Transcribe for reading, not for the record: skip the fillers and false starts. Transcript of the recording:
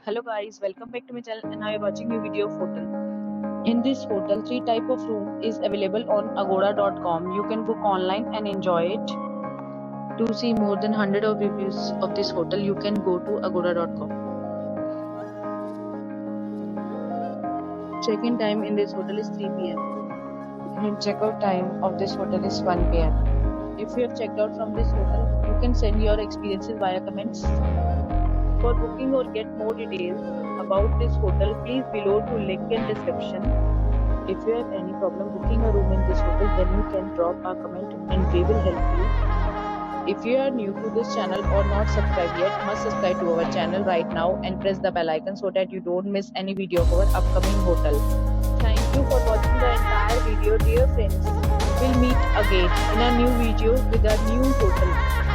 Hello guys, welcome back to my channel and now you're watching new video of hotel. In this hotel, three type of room is available on agoda.com. You can book online and enjoy it. To see more than 100 of reviews of this hotel, you can go to agoda.com. Check-in time in this hotel is 3 p.m. and check-out time of this hotel is 1 p.m. If you have checked out from this hotel, you can send your experiences via comments. For booking or get more details about this hotel, please below to link in description. If you have any problem booking a room in this hotel, then you can drop a comment and we will help you. If you are new to this channel or not subscribed yet, must subscribe to our channel right now and press the bell icon so that you don't miss any video of our upcoming hotel. Thank you for watching the entire video, dear friends. We'll meet again in a new video with a new hotel.